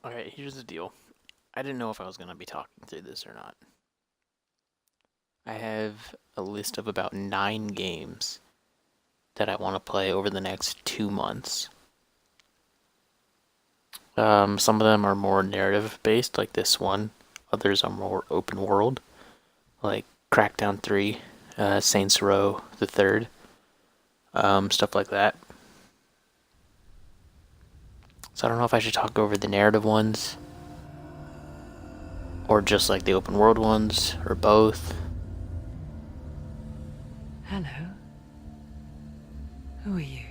Alright, here's the deal. I didn't know if I was going to be talking through this or not. I have a list of about 9 games that I want to play over the next 2 months. Some of them are more narrative based, like this one. Others are more open world, like Crackdown 3, Saints Row the Third, stuff like that. So I don't know if I should talk over the narrative ones, or just like the open world ones, or both. Hello. Who are you?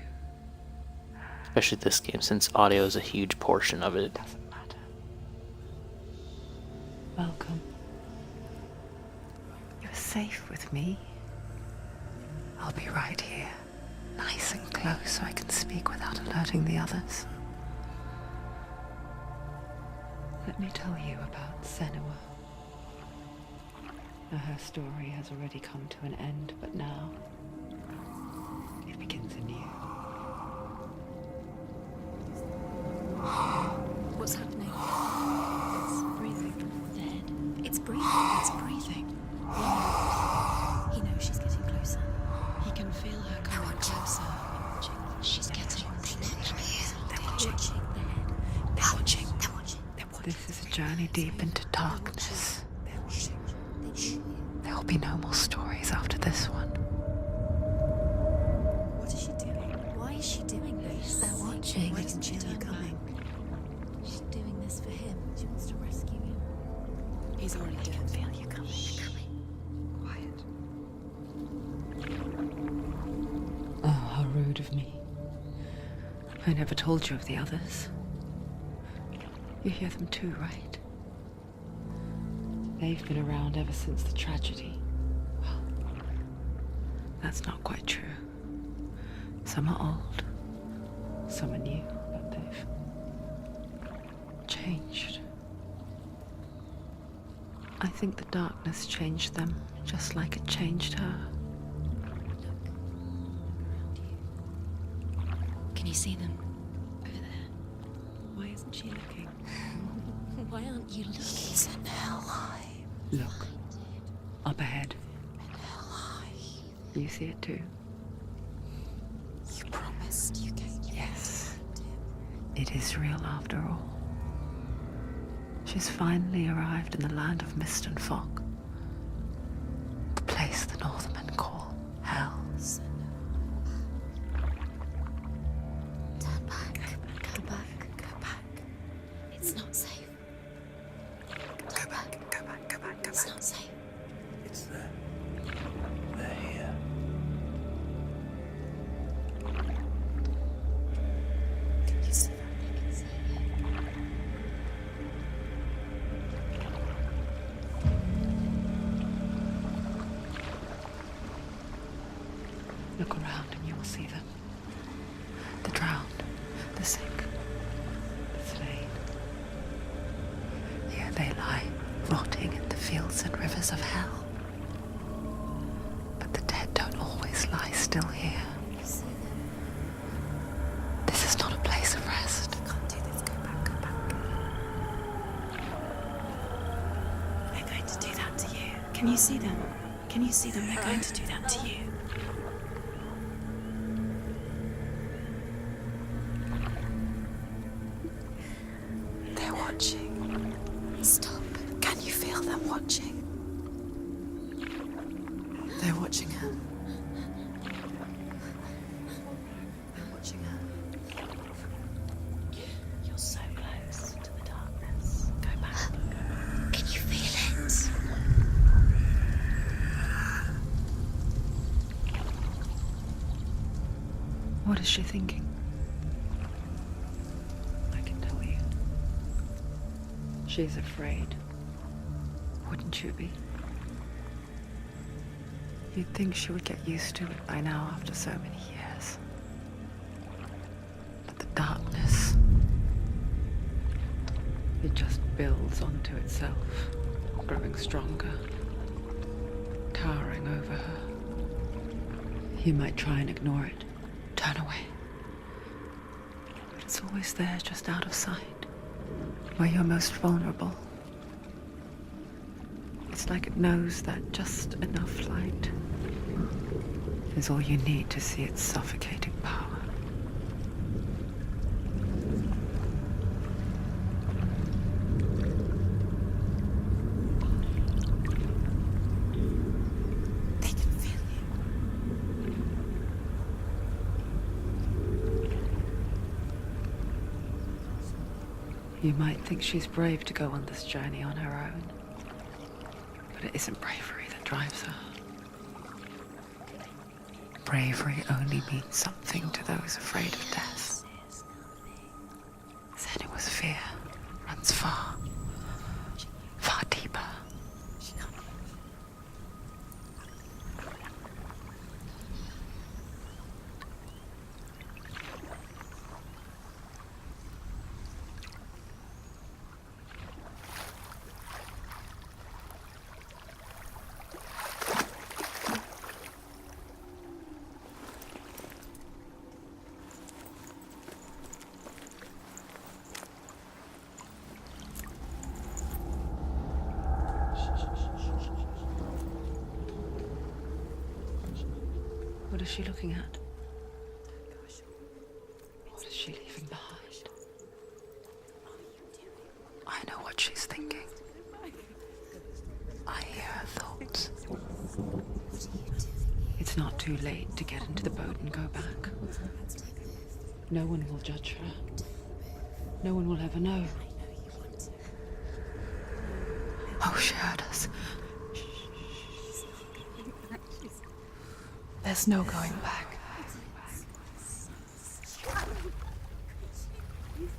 Especially this game, since audio is a huge portion of it. Doesn't matter. Welcome. You're safe with me. I'll be right here, nice and close so I can speak without alerting the others. Let me tell you about Senua. Now, her story has already come to an end, but now it begins anew. What's happening? It's breathing. Dead. It's breathing. It's breathing. He knows she's getting closer. He can feel her coming closer. She's getting closer. They're watching. They're watching. They're watching. They're watching. This is a journey deep into darkness. There will be no more stories after this one. What is she doing? Why is she doing this? They're watching. Why doesn't she feel you coming? She's doing this for him. She wants to rescue him. He's already dead. I can feel you coming. Quiet. Oh, how rude of me. I never told you of the others. You hear them too, right? They've been around ever since the tragedy. Well, that's not quite true. Some are old, some are new, but they've changed. I think the darkness changed them, just like it changed her. Can you see them? Over there. Why isn't she looking? Why aren't you looking? He's in hell high. Look, up ahead. You see it too? You promised you gave me. Yes. It is real after all. She's finally arrived in the land of mist and fog. The place the Northmen call Hell. Turn back. Go back. Go back. It's not safe. Go back. Go back. Go back. It's not safe. It's there. They're here. Can you see that? They can see you. Look around and you will see them. The drowned, the sick, the slain. Here they lie, rotting in the fields and rivers of hell. But the dead don't always lie still here. You see them. This is not a place of rest. You can't do this. Go back. Go back. They're going to do that to you. Can you see them? Can you see them? They're going to do that to you. They're watching. Stop. Can you feel them watching? They're watching her. They're watching her. You're so close to the darkness. Go back. Can you feel it? What is she thinking? I can tell you. She's afraid. Wouldn't you be? You'd think she would get used to it by now after so many years. But the darkness, it just builds onto itself, growing stronger, towering over her. You might try and ignore it, turn away. But it's always there, just out of sight, where you're most vulnerable. It's like it knows that just enough light is all you need to see its suffocating power. They can feel you. You might think she's brave to go on this journey on her own, but it isn't bravery that drives her. Bravery only means something to those afraid of death. Senua's fear runs far, far deeper. What is she looking at? What is she leaving behind? I know what she's thinking. I hear her thoughts. It's not too late to get into the boat and go back. No one will judge her. No one will ever know. Oh, she heard us. There's no going back. You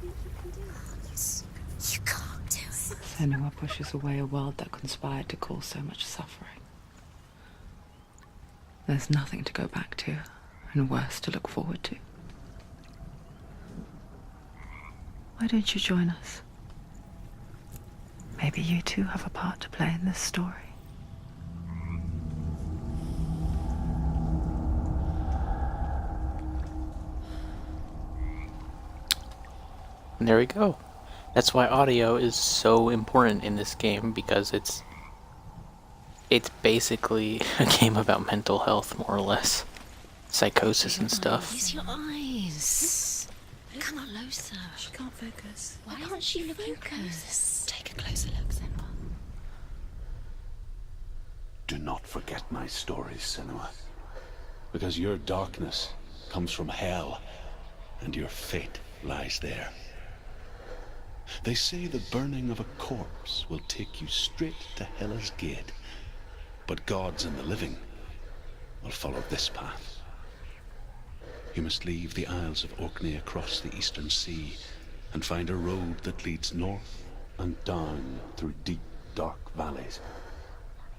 can't do it. Senua pushes away a world that conspired to cause so much suffering. There's nothing to go back to, and worse to look forward to. Why don't you join us? Maybe you too have a part to play in this story. And there we go. That's why audio is so important in this game, because it's basically a game about mental health, more or less. Psychosis and stuff. Use your eyes. Come closer. She can't focus. Why can't she focus? Take a closer look, Senua. Do not forget my stories, Senua. Because your darkness comes from hell, and your fate lies there. They say the burning of a corpse will take you straight to Hela's gate, but gods and the living will follow this path. You must leave the Isles of Orkney across the eastern sea and find a road that leads north and down through deep, dark valleys.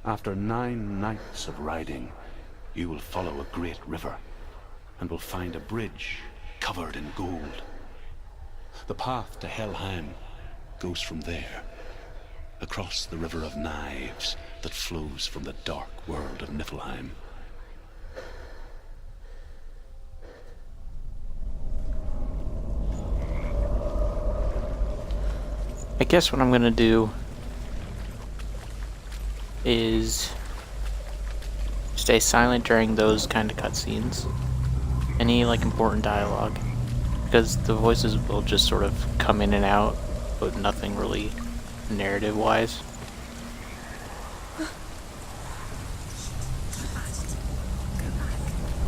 After 9 nights of riding, you will follow a great river and will find a bridge covered in gold. The path to Helheim goes from there, across the river of knives that flows from the dark world of Niflheim. I guess what I'm gonna do is stay silent during those kind of cutscenes. Any like important dialogue, because the voices will just sort of come in and out, but nothing really narrative-wise.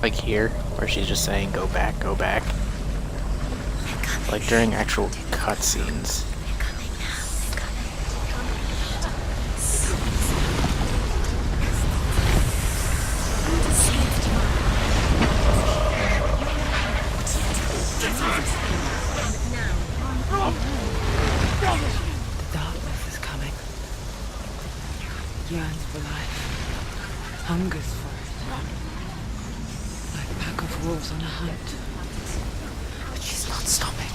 Like here, where she's just saying go back, go back. Like during actual cutscenes. The darkness is coming. Yearns for life. Hungers for it. Like a pack of wolves on a hunt. But she's not stopping.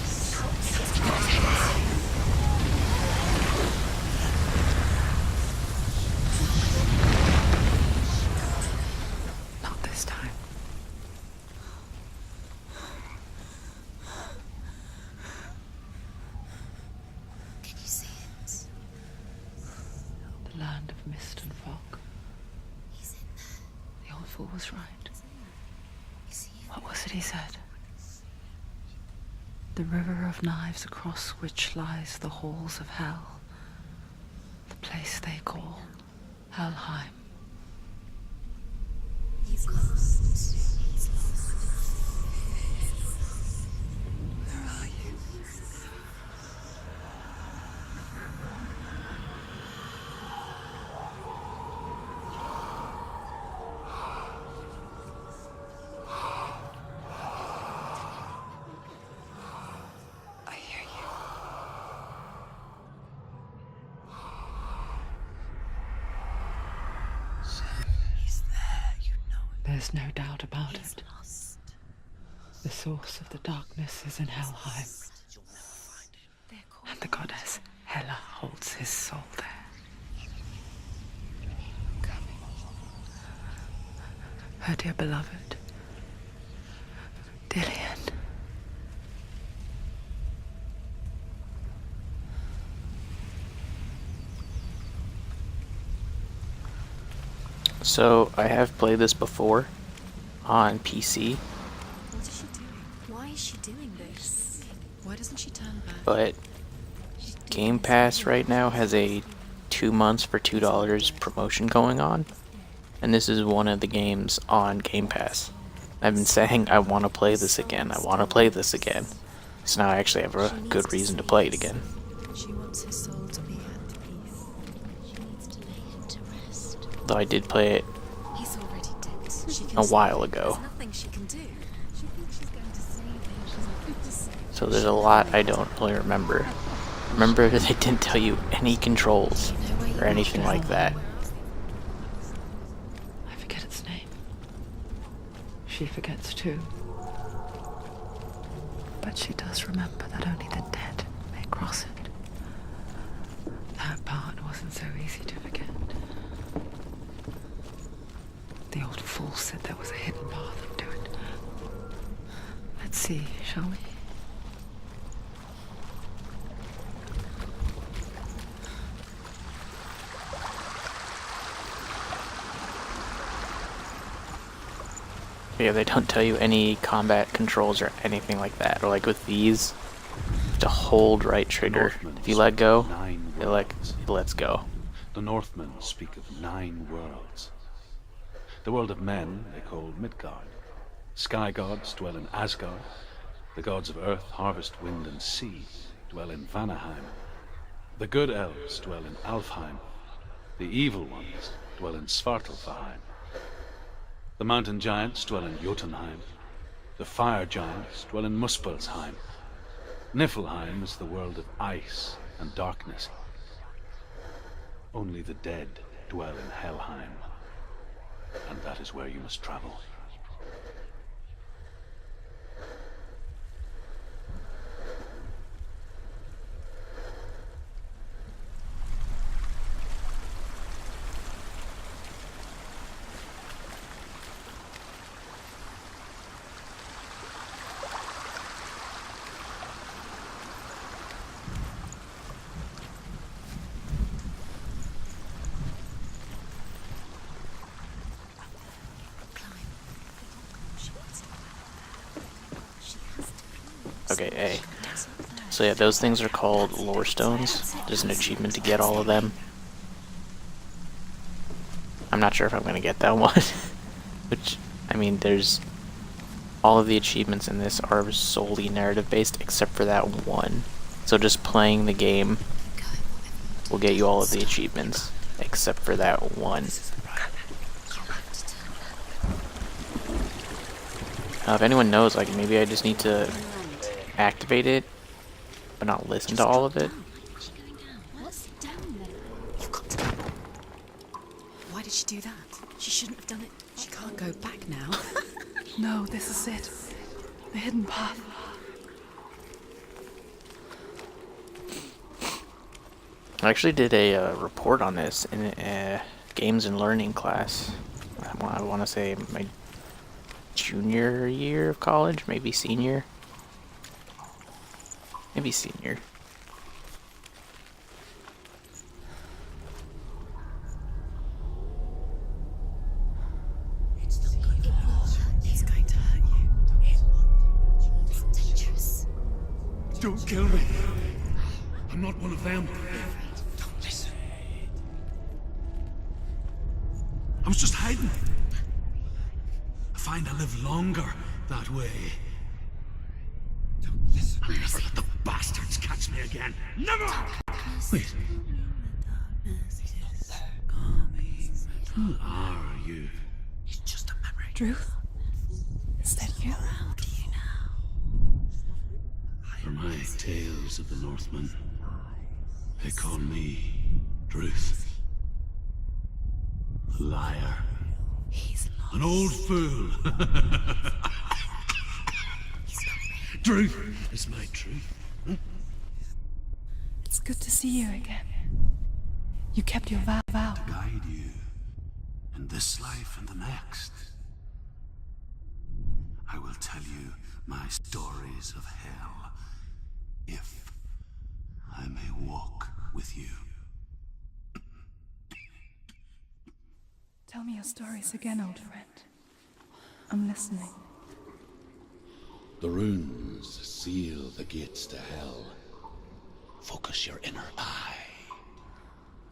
Not this time. Can you see? land of mist and fog. He's in there. The old fool was right. Is he? What was it he said? The river of knives across which lies the halls of hell. The place they call Helheim. He's lost. He's lost. Where are you? I hear you. He's there. You know it. There's no doubt about He's it. lost. The source of the darkness is in Helheim, They're calling and the goddess Hela holds his soul there. Her dear beloved, Dillian. So I have played this before on PC, What is she doing? Why is she doing this? Why doesn't she turn back? but Game Pass right now has a 2 months for $2 promotion going on, and this is one of the games on Game Pass. I've been saying I want to play this again, I want to play this again, so now I actually have a good reason to play it again. She wants his soul to be at peace. She needs to lay him to rest. Though I did play it He's already dead. She can a save while him. ago, There's nothing she can do. She thinks she's going to save him. She's not going to save him. so there's a lot I don't really remember. Remember that they didn't tell you any controls or anything like that. I forget its name. She forgets too. But she does remember that only the dead may cross it. That part wasn't so easy to forget. The old fool said there was a hidden path into it. Let's see, shall we? Yeah, they don't tell you any combat controls or anything like that. Or like with these, to hold right trigger. If you let go, it lets go. The Northmen speak of 9 worlds. The world of men they call Midgard. Sky gods dwell in Asgard. The gods of earth, harvest, wind, and sea dwell in Vanaheim. The good elves dwell in Alfheim. The evil ones dwell in Svartalfheim. The mountain giants dwell in Jotunheim. The fire giants dwell in Muspelheim. Niflheim is the world of ice and darkness. Only the dead dwell in Helheim, and that is where you must travel. Okay, A. So yeah, those things are called lore stones. There's an achievement to get all of them. I'm not sure if I'm gonna get that one. Which, I mean, there's... all of the achievements in this are solely narrative based, except for that one. So just playing the game will get you all of the achievements, except for that one. If anyone knows, like, maybe I just need to activate it, but not listen to all of it. What's down there? You've got to go. Why did she do that? She shouldn't have done it. She can't go back now. No, this is it. The hidden path. I actually did a report on this in a games and learning class. I want to say my junior year of college, maybe senior. Maybe senior. Don't kill me. I'm not one of them. Don't listen. I was just hiding. I find I live longer that way. Don't listen. I'll never let the bastards catch me again. Never! Wait. Who are you? It's just a memory. Drew? Is that you? Around you now. For my tales of the Northmen, they call me Druth. A liar. He's lost. An old fool. Druth is my truth. It's good to see you again. You kept your vow. To guide you in this life and the next. I will tell you my stories of hell, if I may walk with you. Tell me your stories again, old friend. I'm listening. The runes seal the gates to hell. Focus your inner eye,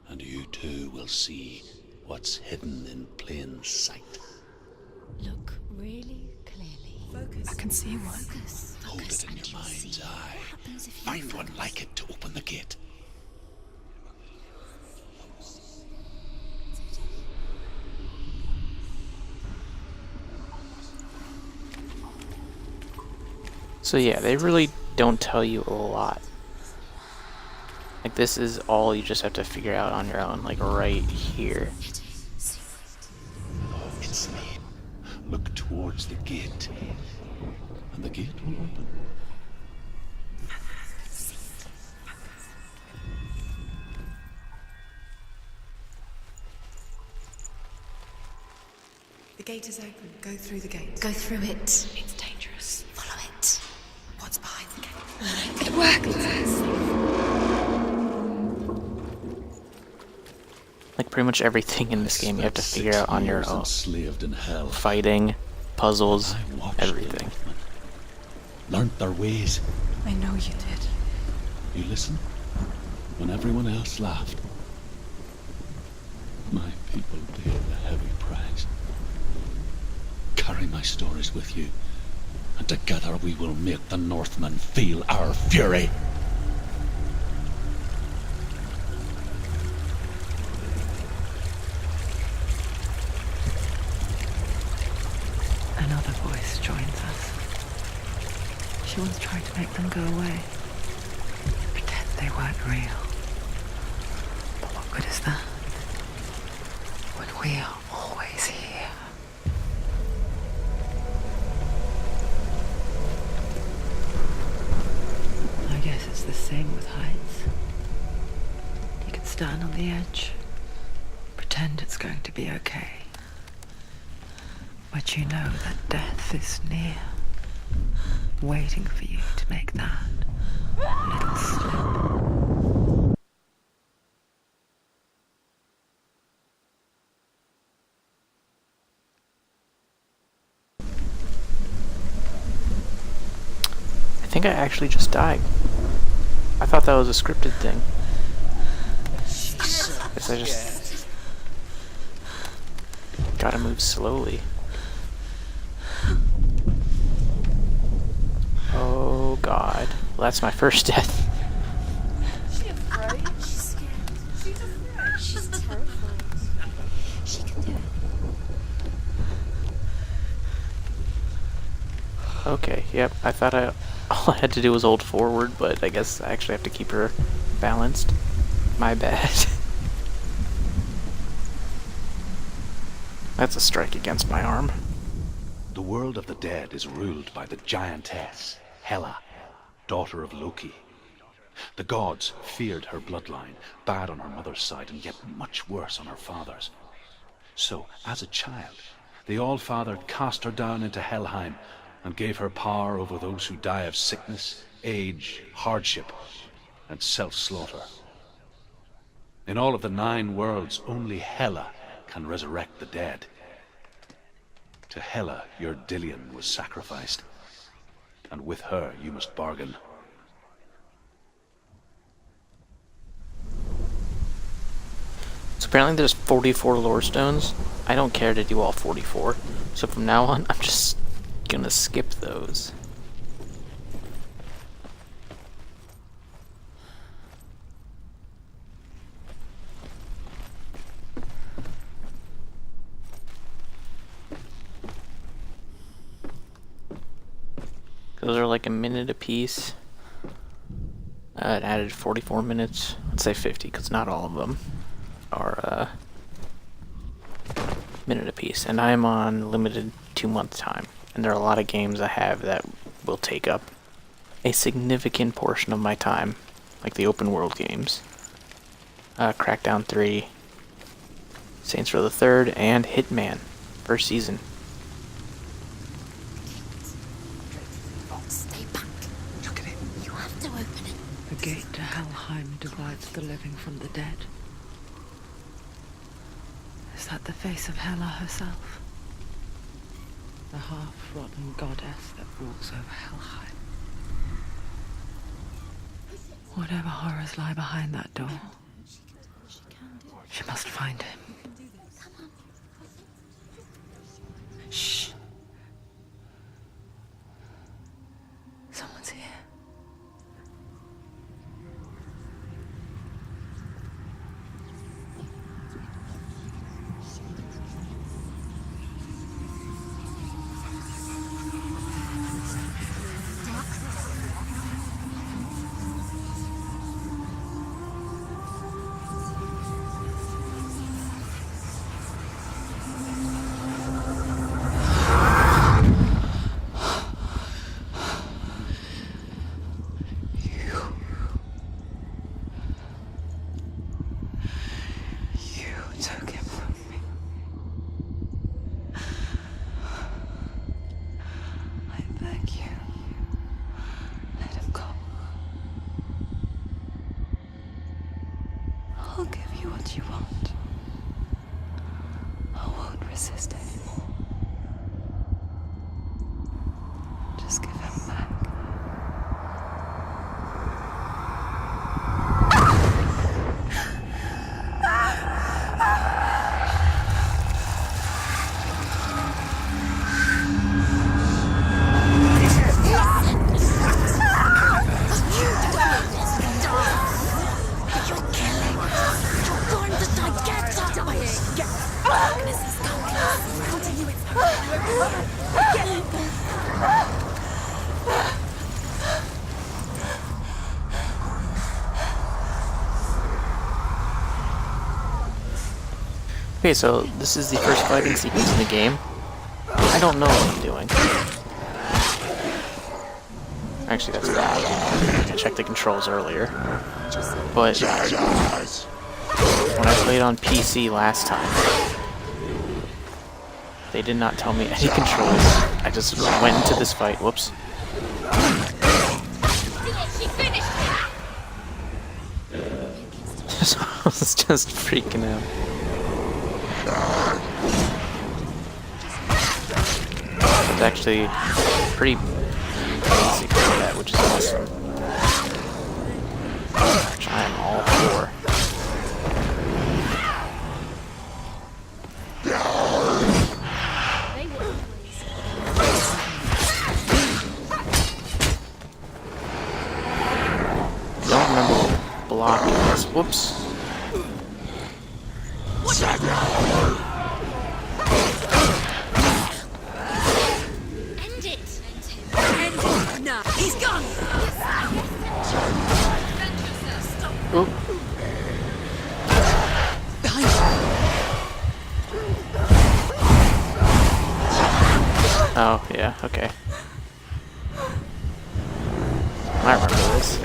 and you too will see what's hidden in plain sight. Look really clearly. Focus. I can see one. Focus. Hold Focus it in and your you'll mind's see eye. what happens if you Find one focus. like it to open the gate. So yeah, they really don't tell you a lot. Like, this is all you just have to figure out on your own, like right here. It's me. Look towards the gate, and the gate will open. The gate is open. Go through the gate. Go through it. It's dangerous. Follow it. What's behind the gate? It worked. Like, pretty much everything in this game you have to figure out on your own. Enslaved in hell. Fighting, puzzles, I watched everything. the Northmen, learnt their ways. I know you did. You listened when everyone else laughed. My people paid a heavy price. Carry my stories with you, and together we will make the Northmen feel our fury. Another voice joins us. She once tried to make them go away. Pretend they weren't real. But what good is that? When we are always here. I guess it's the same with heights. You can stand on the edge, pretend it's going to be okay. But you know that death is near, waiting for you to make that little slip. I think I actually just died. I thought that was a scripted thing. Guess I just gotta move slowly. Oh god. Well, that's my first death. Is she afraid? She's scared. She's afraid. She's terrified. She can do it. Okay, yep. I thought all I had to do was hold forward, but I guess I actually have to keep her balanced. My bad. That's a strike against my arm. The world of the dead is ruled by the giantess, Hela, daughter of Loki. The gods feared her bloodline, bad on her mother's side and yet much worse on her father's. So, as a child, the All-Father cast her down into Helheim and gave her power over those who die of sickness, age, hardship, and self-slaughter. In all of the 9 worlds, only Hela can resurrect the dead. To Hela, your Dillion was sacrificed, and with her you must bargain. apparently there's 44 lore stones. I don't care to do all 44. So from now on, I'm just gonna skip those. Those are like a minute a piece. It added 44 minutes. Let's say 50, because not all of them are minute a piece. And I'm on limited 2-month time. And there are a lot of games I have that will take up a significant portion of my time, like the open world games. Crackdown 3, Saints Row the Third, and Hitman, first season. Stay back. Look at it. You have to open it. The gate to Helheim divides the living from the dead. Is that the face of Hela herself? The half-rotten goddess that rules over Helheim. Whatever horrors lie behind that door, she must find him. Shh. Someone's here. Took him from me. I beg you, let him go. I'll give you what you want. I won't resist anymore. Just give him back. Okay, so this is the first fighting sequence in the game. I don't know what I'm doing. Actually, that's bad. I checked the controls earlier. But when I played on PC last time, they did not tell me any controls. I just went into this fight. Whoops. So I was just freaking out. It's actually pretty basic for that, which is awesome. Which I am all for. Don't remember blocking this. Whoops. End it. End it. No, he's gone. Oop. Oh, yeah, okay. I remember this.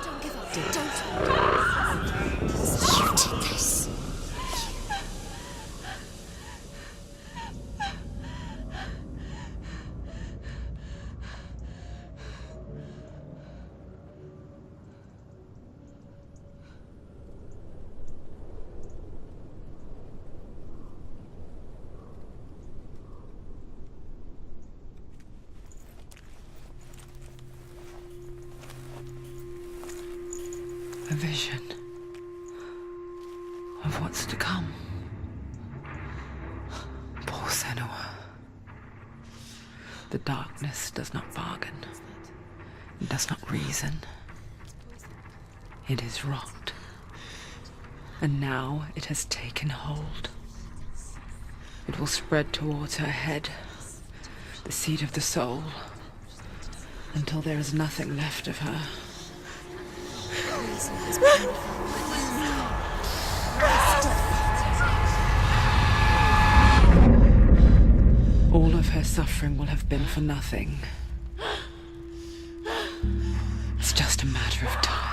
Don't give up. Don't. You did this. A vision of what's to come. Poor Senua. The darkness does not bargain. It does not reason. It is rot. And now it has taken hold. It will spread towards her head, the seat of the soul, until there is nothing left of her. All of her suffering will have been for nothing. It's just a matter of time.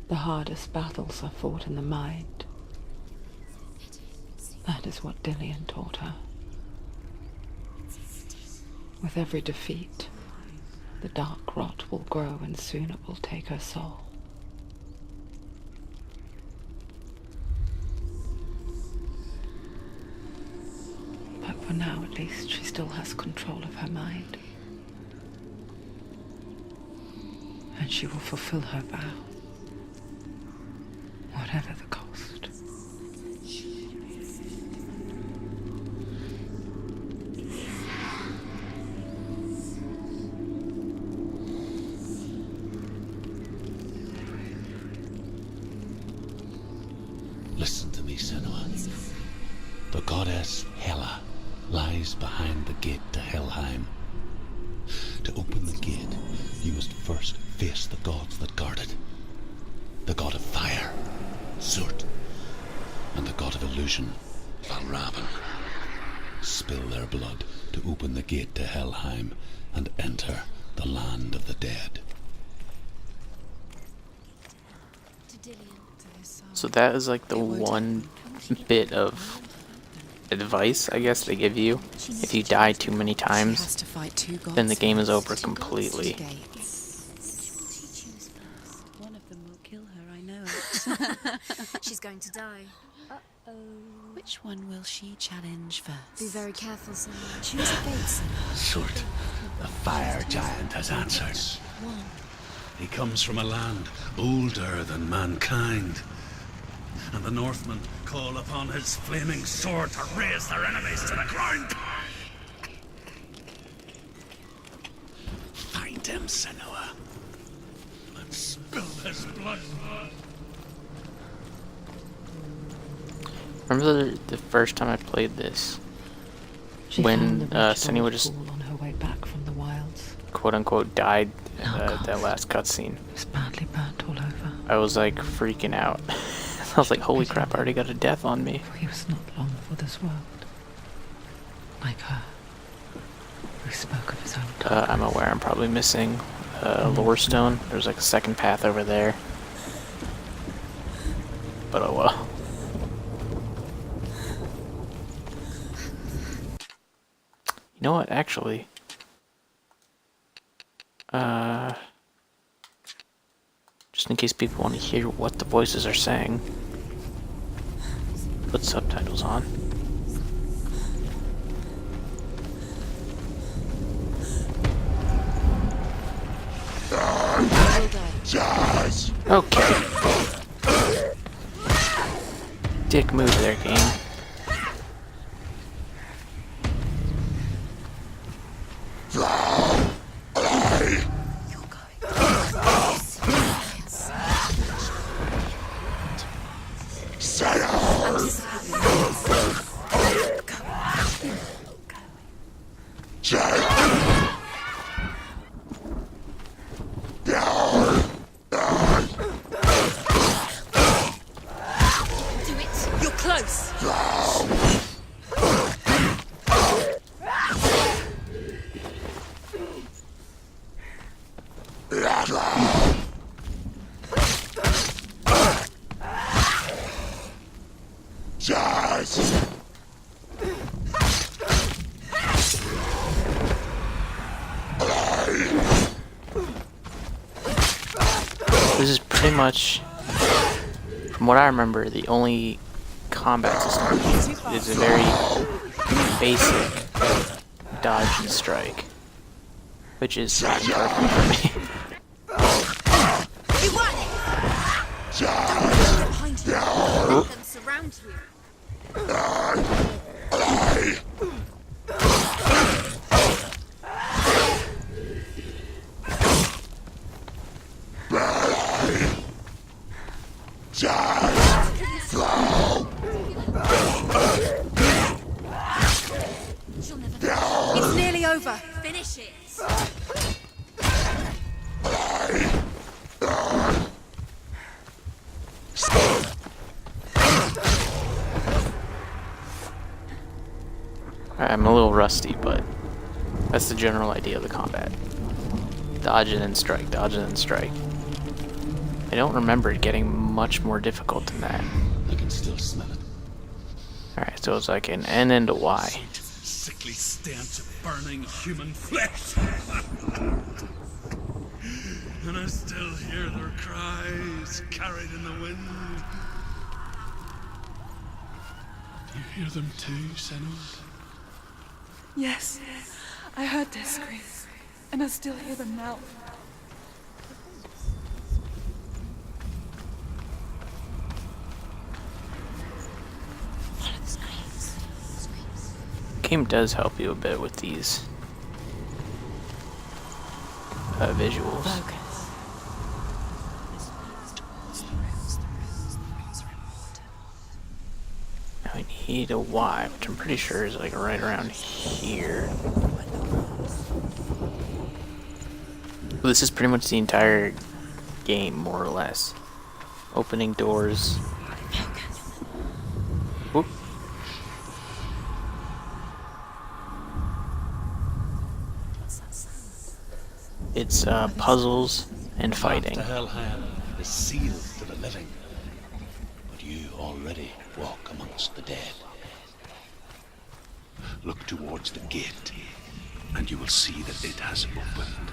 The hardest battles are fought in the mind. That is what Dillian taught her. With every defeat, the dark rot will grow and soon it will take her soul. But for now, at least, she still has control of her mind. And she will fulfill her vow. Whatever the cost. Listen to me, Senua. The goddess Hela lies behind the gate to Helheim. To open the gate, you must first face the gods that guard it. The god of fire, Surt, and the god of illusion, Valravan. Spill their blood to open the gate to Helheim and enter the land of the dead. So that is like the one bit of advice, I guess, they give you. If you die too many times, then the game is over completely. One of them will kill her, I know it. She's going to die. Which one will she challenge first? Be very careful, Senua. Choose a gate, Senua. Surt, the fire giant, has answered. One. He comes from a land older than mankind. And the Northmen call upon his flaming sword to raise their enemies to the ground. Find him, Senua, and spill his blood. Remember the first time I played this? She When, found the Senua red just- pool on her way back from the wilds. Quote unquote died Oh, that last cutscene. It was badly burnt all over. I was like freaking out. I was like, holy crap, I already got a death on me. For he was not long for this world. Like her, who spoke of his own time. I'm aware I'm probably missing a lore stone. There's like a second path over there. But oh well. You know what, actually? Just in case people want to hear what the voices are saying, put subtitles on. Okay. Dick move there, game. You're close. This is pretty much, from what I remember, the only combat system is a very basic dodge and strike, which is perfect for me. Behind you. Let them surround you. She'll never finish. It's nearly over. Finish it. I'm a little rusty, but that's the general idea of the combat. Dodge and then strike, dodge and then strike. I don't remember it getting much more difficult than that. I can still smell it. Alright, so it's like an N and a Y. Sickly stench of burning human flesh. And I still hear their cries carried in the wind. You hear them too, Senua? Yes, I heard their screams, and I still hear them now. Follow the screams. Game does help you a bit with these visuals. Focus. This leads towards the rooms. The rooms are important. Now we need a Y, which I'm pretty sure is like right around here. This is pretty much the entire game, more or less. Opening doors. Whoop. It's puzzles and fighting. The Hellhand is sealed to the living, but you already walk amongst the dead. Look towards the gate, and you will see that it has opened.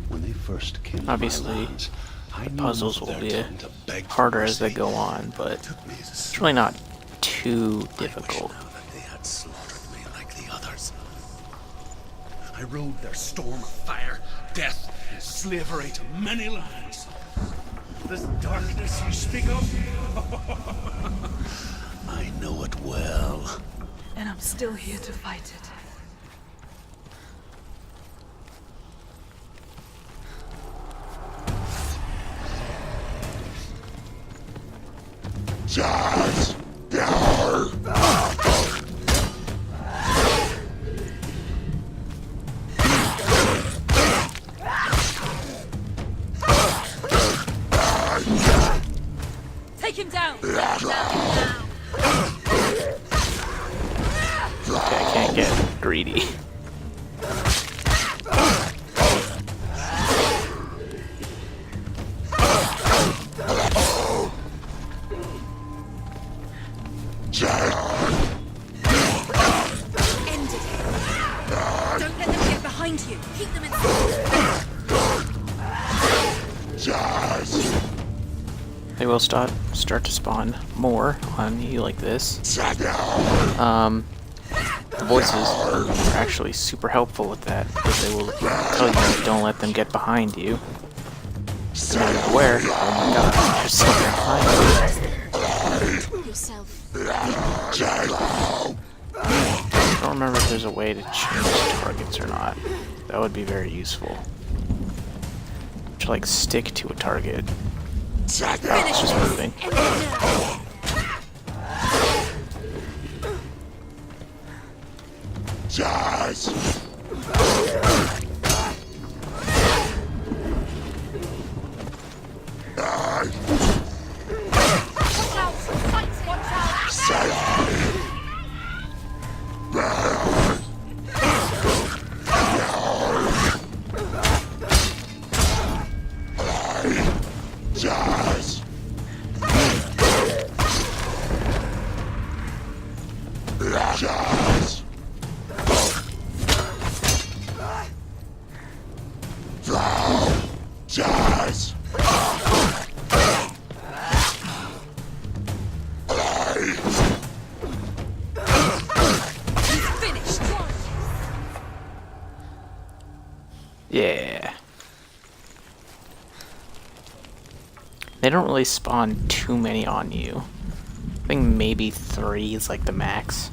When they first came to my Obviously, lands, I the knew puzzles enough will of be their tongue to beg for harder as they mercy. go on, but It took me as a it's really not too I difficult. wish now that they had slaughtered me like the others. I rode their storm of fire, death, and slavery to many lands. This darkness you speak of, I know it well. And I'm still here to fight it. Take him down! Okay, I can't get greedy. End it. Don't let them get behind you. Keep them inside. They will start to spawn more on you like this. The voices are actually super helpful with that, because they will tell you don't let them get behind you. So now you're aware, oh my god, there's something behind me. Yourself. I don't remember if there's a way to change targets or not. That would be very useful. To like stick to a target. Oh, it's just moving. End it now. Yeah. They don't really spawn too many on you. I think maybe 3 is like the max.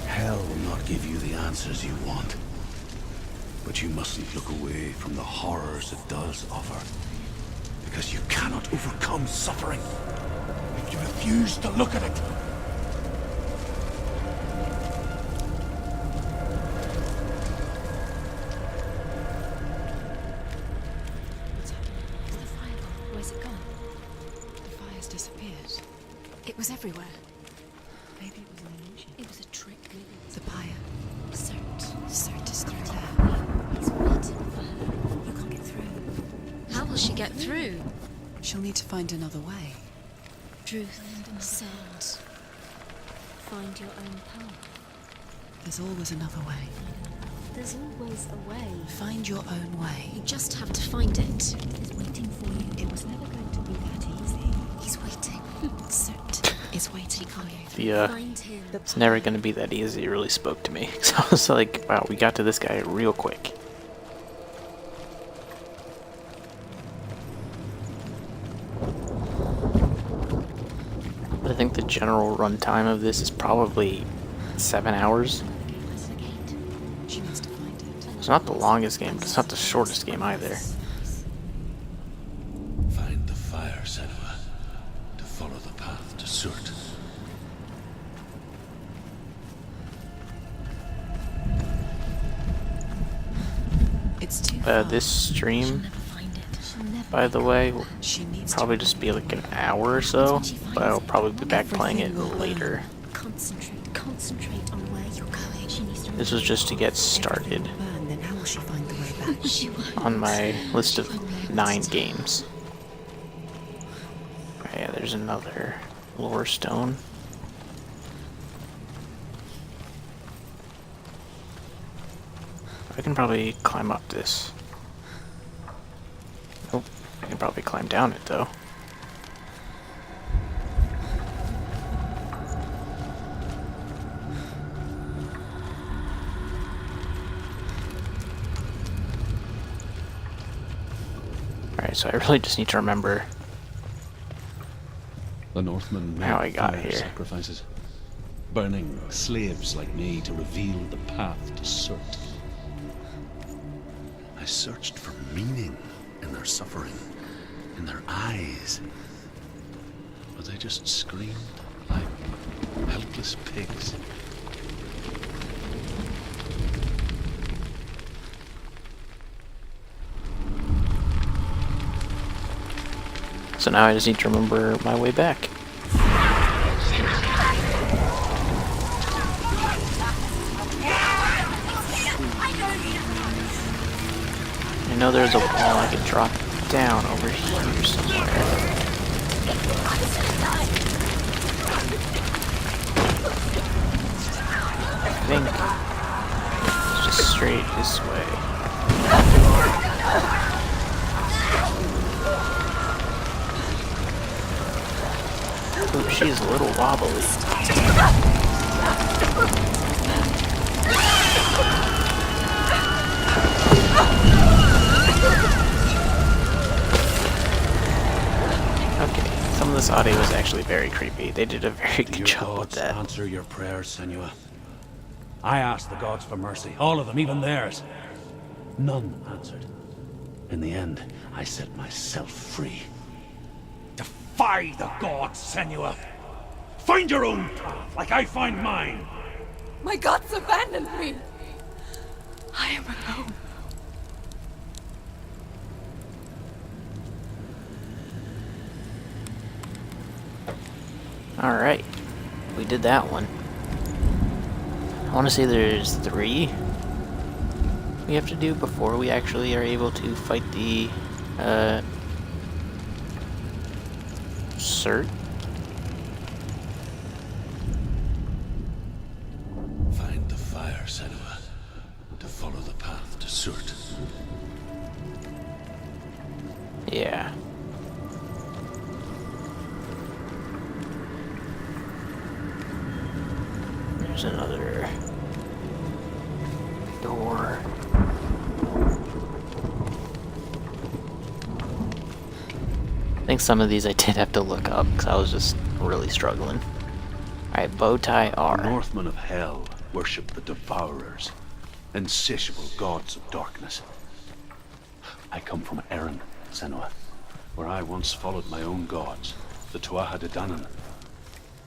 Hell will not give you the answers you want. But you mustn't look away from the horrors it does offer. Because you cannot overcome suffering if you refuse to look at it. The fireball. Where's it gone? The fire's disappeared. It was everywhere. Maybe it was an illusion. It was a trick. The pyre. Cert. Cert is through there. He's waiting for her. You can't get through. How will she get through? She'll need to find another way. Truth. Cert. Find your own path. There's always another way. There's always a way. Find your own way. You just have to find it. He's waiting for you. It was never going to be that easy. He's waiting. Cert is waiting for you. The Find him. it's never gonna be that easy. It really spoke to me. So I was like, wow, we got to this guy real quick. I think the general runtime of this is probably 7 hours. That's the gate. She needs to find it. It's not the longest game, but it's not the shortest game either. Find the fire, Senua, to follow the path to Surt. It's too far. This stream, Never find it. She'll never. by the way, will She needs probably to just be like an hour or so, but I'll probably be back playing it later. Concentrate. Concentrate on where you're going. She needs to. This was just to get started burn, then how will she find the way back? She won't. on my list of 9 games. Oh, yeah, there's another lore stone. I can probably climb up this. Nope, I can probably climb down it though. Alright, so I really just need to remember The Northmen made how I got fire here. sacrifices, burning slaves like me to reveal the path to Surt. I searched for meaning in their suffering, in their eyes, but they just screamed like helpless pigs. So now I just need to remember my way back. I know there's a wall I could drop down over here somewhere. I think it's just straight this way. Ooh, she's a little wobbly. this audio is actually very creepy. They did a very Do good your job with gods that. answer your prayers, Senua? I asked the gods for mercy, all of them, even theirs. None answered. In the end, I set myself free. Defy the gods, Senua! Find your own path, like I find mine! My gods abandoned me. I am alone. Alright, we did that one. I want to say there's 3 we have to do before we actually are able to fight the Cert. Find the fire, Senua, to follow the path to Surt. Yeah. There's another door. I think some of these I did have to look up because I was just really struggling. Alright, bow tie The R. Northmen of Hell worship the Devourers, insatiable gods of darkness. I come from Erin, Senua, where I once followed my own gods, the Tuatha De Danann.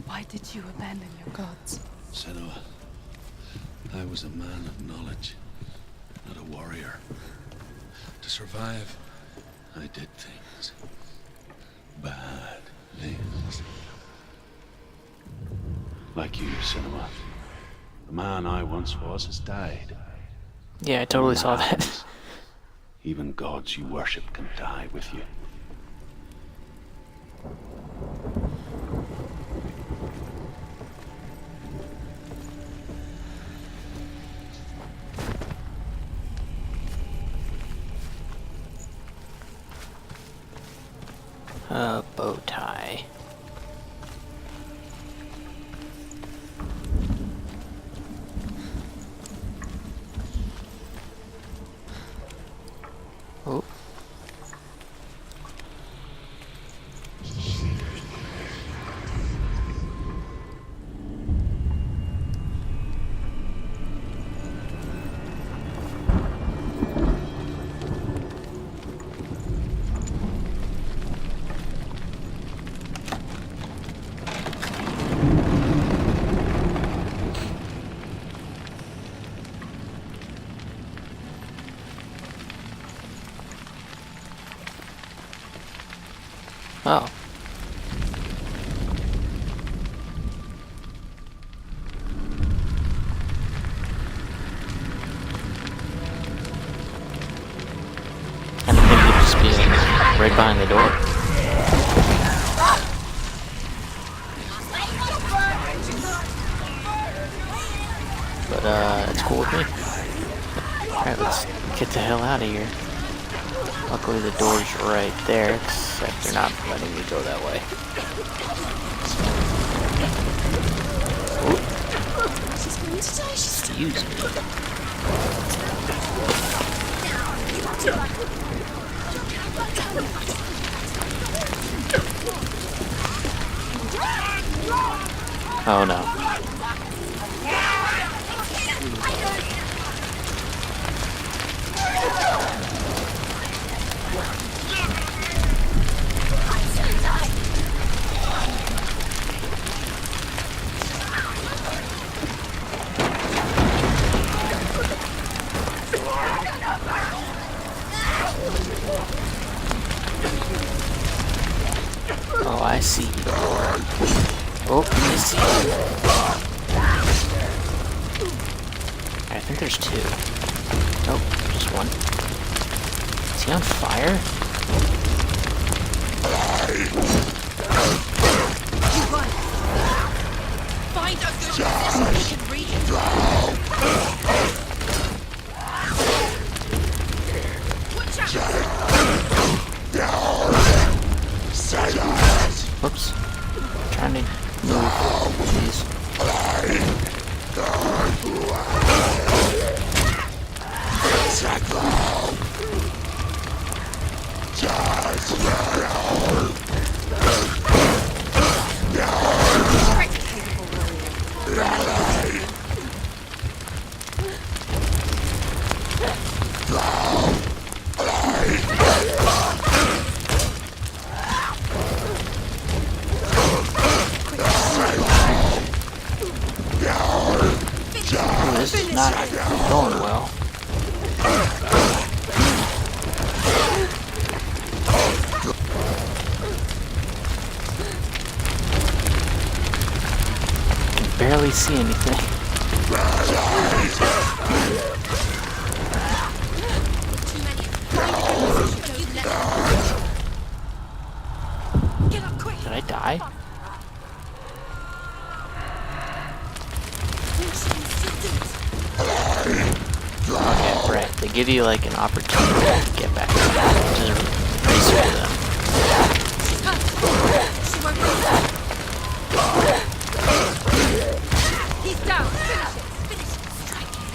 Why did you abandon your gods? Senua, I was a man of knowledge, not a warrior. To survive, I did things. Bad things. Like you, Senua. The man I once was has died. Yeah, I totally saw that. Even gods you worship can die with you. Bow tie. Oh. Oh. I think it would just be right behind the door. But, it's cool with me. Alright, let's get the hell out of here. Luckily the door's right there, except they're not letting me go that way. Excuse me. Oh no. Oh, I see you. Oh, I see you. I think there's 2. Nope, just 1. Is he on fire? You run. Find a good position we can reach it. Watch out! Whoops. Trying to move. Jeez. barely see anything. Get up quick! Did I die? Okay, right. They give you like an opportunity to get back, which is pretty sweet of them. She won't breathe. He's down. Finish it. Finish it. Strike it.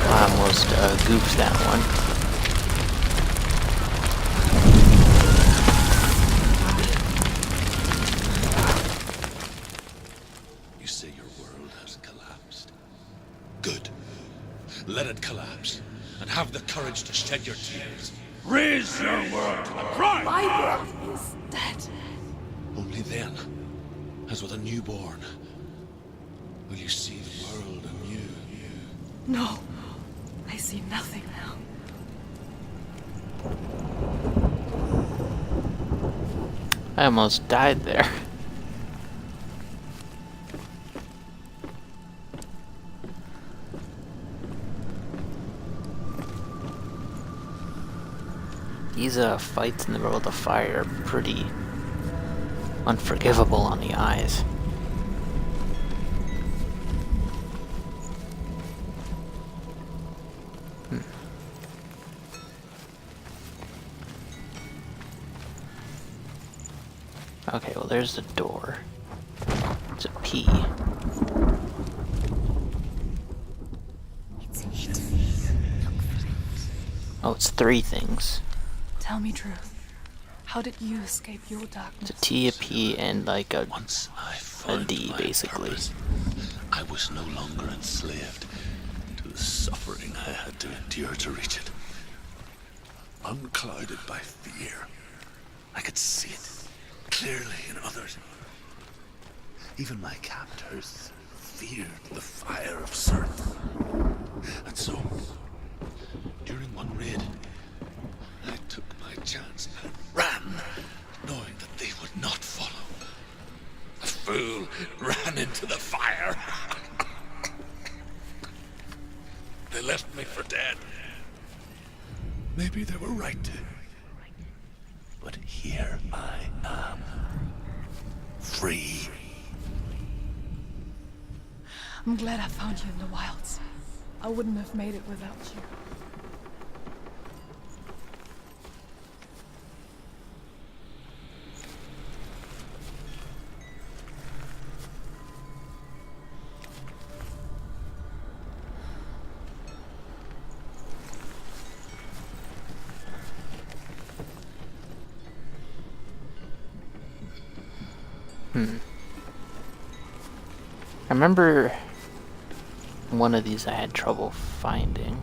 I almost goofed that one. You say your world has collapsed. Good. Let it collapse, and have the courage to shed your tears. Raise your world to the pride! My world is dead. Only then, as with a newborn, will you see the world anew. No, I see nothing now. I almost died there. These fights in the World of Fire are pretty unforgivable on the eyes. Okay, well there's the door. It's a P. It's hidden. Look for it. Oh, it's 3 things. Tell me truth. How did you escape your darkness? It's a T, a P, and like a Once I found D, my basically. purpose, I was no longer enslaved to the suffering I had to endure to reach it. Unclouded by fear, I could see it clearly in others. Even my captors feared the fire of Cirth. And so, during one raid, I took my chance and ran, knowing that they would not follow. A fool ran into the fire. They left me for dead. Maybe they were right to. But here I am. Free. I'm glad I found you in the wilds. I wouldn't have made it without you. I remember one of these I had trouble finding.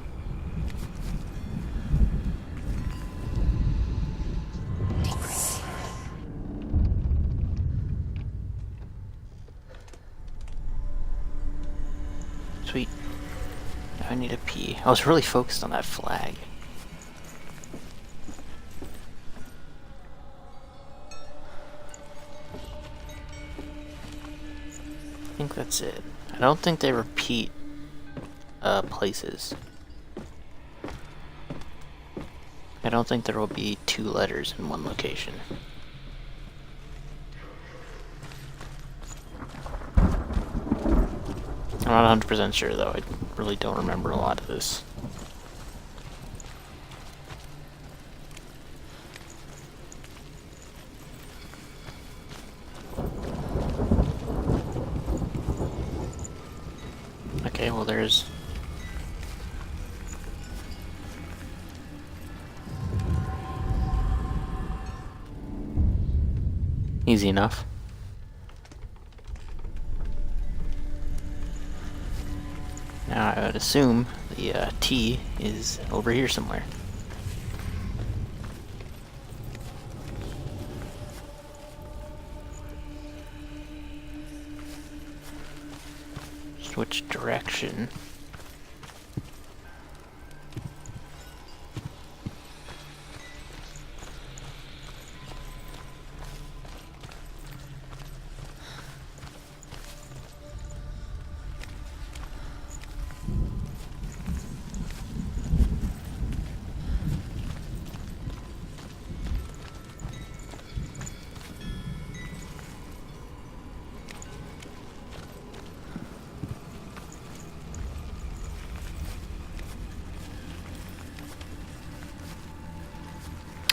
Sweet. Now I need a P. I was really focused on that flag. I think that's it. I don't think they repeat places. I don't think there will be 2 letters in one location. I'm not 100% sure though. I really don't remember a lot of this. Okay, well there's... easy enough. Now I would assume the T is over here somewhere. Switch direction.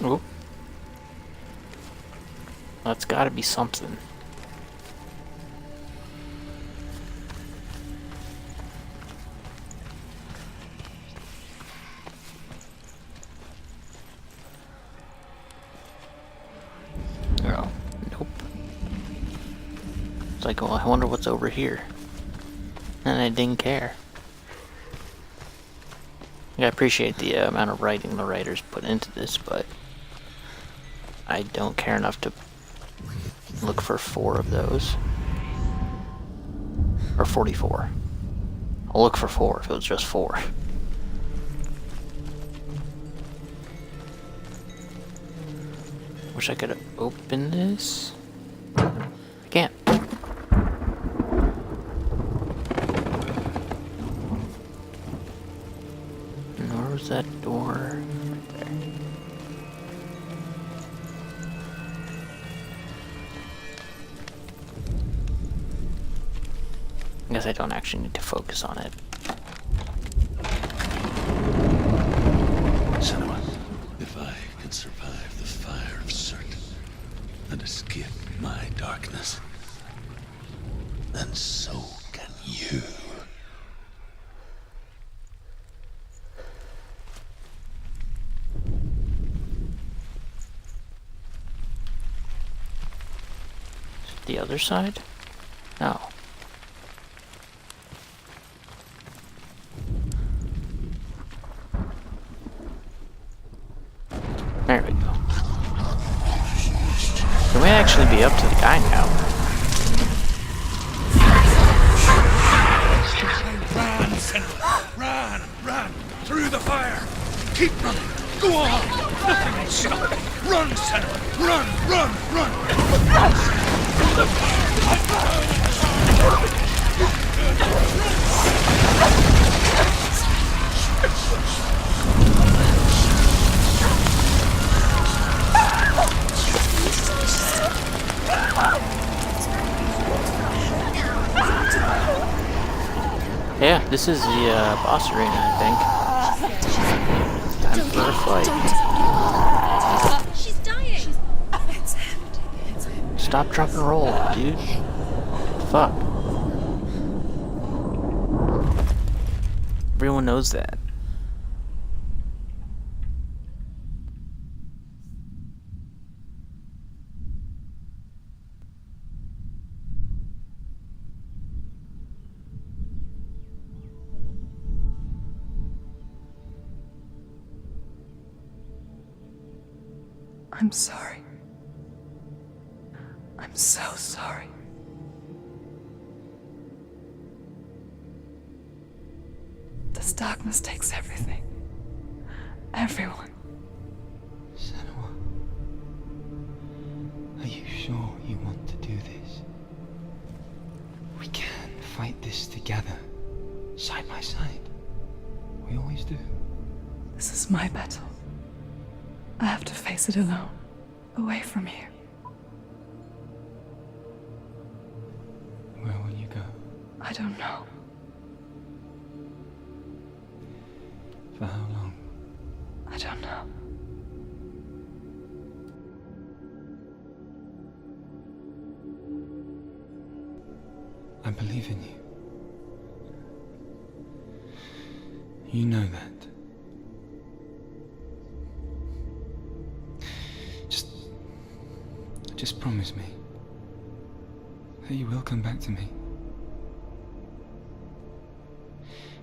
Oh. That's gotta be something. Oh, nope. It's like, well, I wonder what's over here. And I didn't care. I appreciate the amount of writing the writers put into this, but I don't care enough to look for 4 of those. Or 44. I'll look for 4 if it was just 4. Wish I could have opened this. I can't. Nor was that door right there. I guess I don't actually need to focus on it. Senua, if I can survive the fire of Surt and escape my darkness, then so can you. The other side? No. There we go. We may actually be up to the guy now. Run, Senua! Run! Run! Through the fire! Keep running! Go on! Nothing will stop it! Run, Senua! Run! Run! Run! Yeah, this is the boss arena, I think. Time for a fight. She's dying. It's empty. It's empty. Stop, drop, and roll, dude. Fuck. Everyone knows that. I'm sorry. I'm so sorry. This darkness takes everything. Everyone. Senua, are you sure you want to do this? We can fight this together, side by side. We always do. This is my battle. I have to face it alone, away from here. Where will you go? I don't know. For how long? I don't know. I believe in you. You know that. Just promise me that you will come back to me.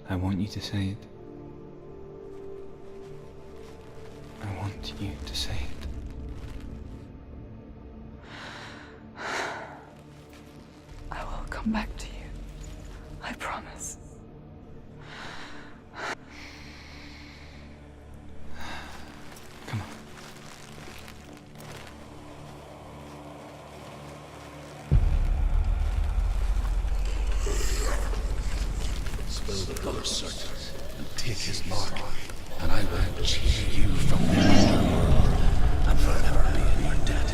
I want you to say it. I want you to say it. I will come back to you. I promise. Come on. Spell the blood of Surt and take his mark, and I will cheer you from the underworld and forever be in your debt.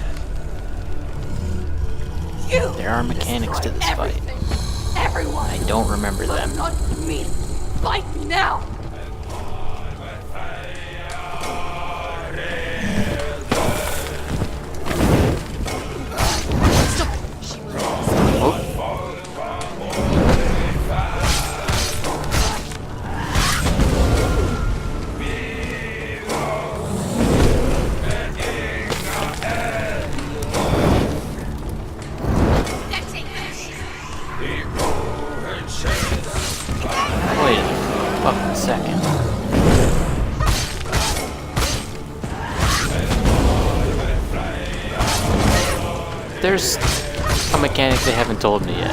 There are mechanics to this fight. Everyone! I don't remember them. Not me! Fight me now! there's a mechanic they haven't told me yet.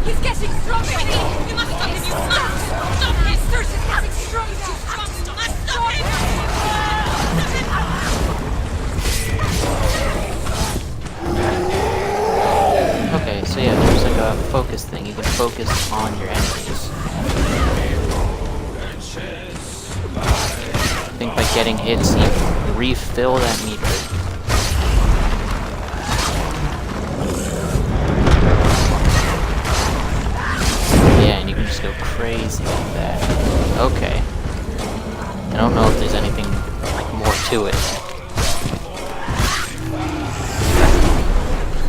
He's getting stronger! You must stop him! You must! Stop him! His thirst is getting stronger! Stop him! Okay, so yeah, there's like a focus thing. You can focus on your enemies. I think by getting hits, you refill that meter. Yeah, and you can just go crazy like that. Okay. I don't know if there's anything like more to it.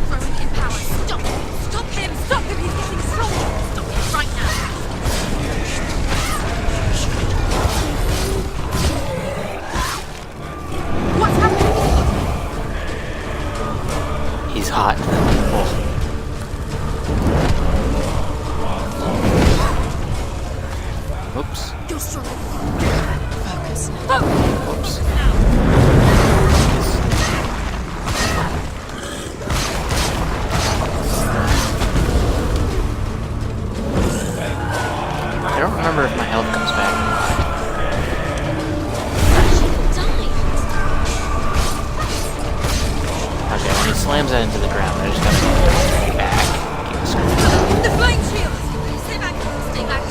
Growing in power! Stop him! Stop him! Stop him! He's getting stronger! Stop him right now! What's happening? He's hot. Oh. Oops. You're stronger. Focus. Oops. I don't remember if my health comes back or not. Okay, when he slams that into the ground, I just gotta go back. Keep screaming. The flame shield! Stay back! Stay back!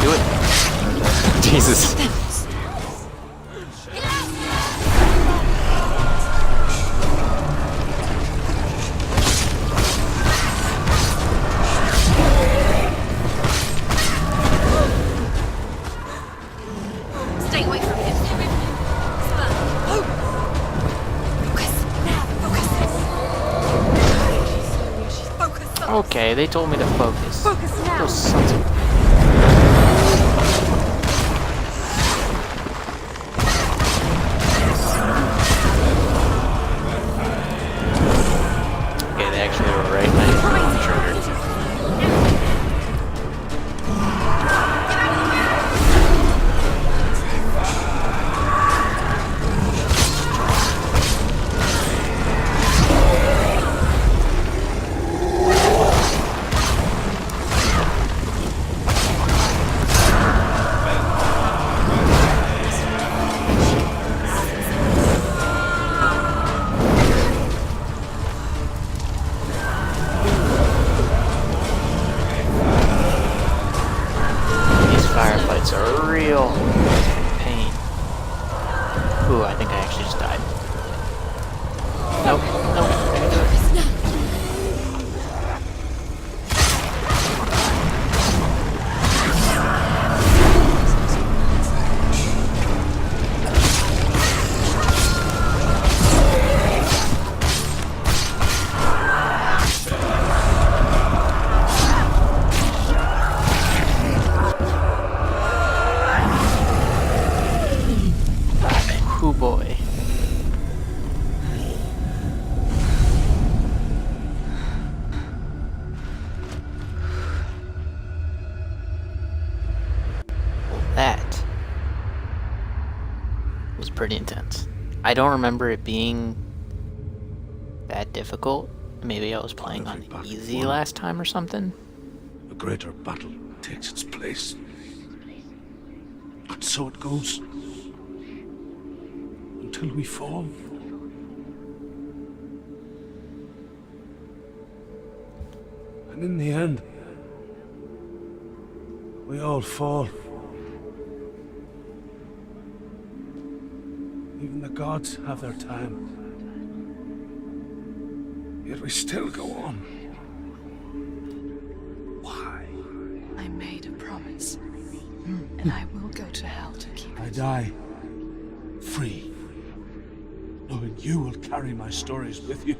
Do it. Jesus. Stay away from him. Spur. Focus. Now. Focus. Focus. Okay, they told me to focus. Focus now. Those sons of... Okay, they actually were right when I pulled the trigger. These firefights are a real pain. Ooh, I think I actually just died. Nope, nope, I can do it. Oh boy. That was pretty intense. I don't remember it being that difficult. Maybe I was playing on easy last time or something. A greater battle takes its place. And so it goes. Until we fall. And in the end, we all fall. Even the gods have their time. Yet we still go on. Why? I made a promise, and I will go to hell to keep I it. die free, knowing you will carry my stories with you.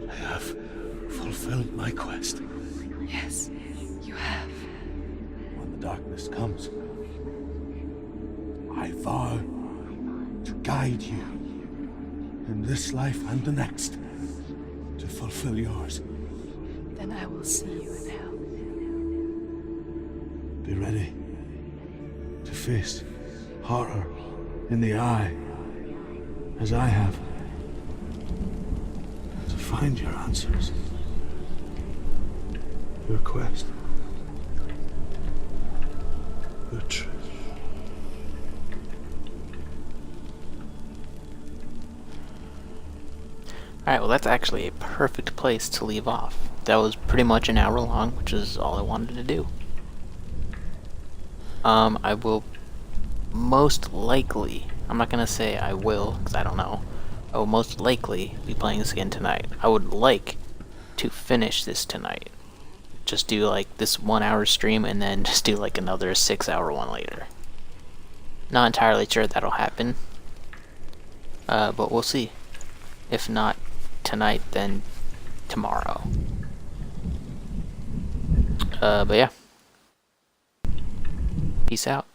I have fulfilled my quest. Yes, you have. One darkness comes, I vow to guide you in this life and the next to fulfill yours. Then I will see you in hell. Be ready to face horror in the eye, as I have, to find your answers, your quest, your truth. Alright, well that's actually a perfect place to leave off. That was pretty much an hour long, which is all I wanted to do. I will most likely, I'm not gonna say I will, because I don't know, I will most likely be playing this again tonight. I would like to finish this tonight. Just do like this 1 hour stream and then just do like another 6 hour one later. Not entirely sure that'll happen, but we'll see. If not tonight, then tomorrow. But yeah. Peace out.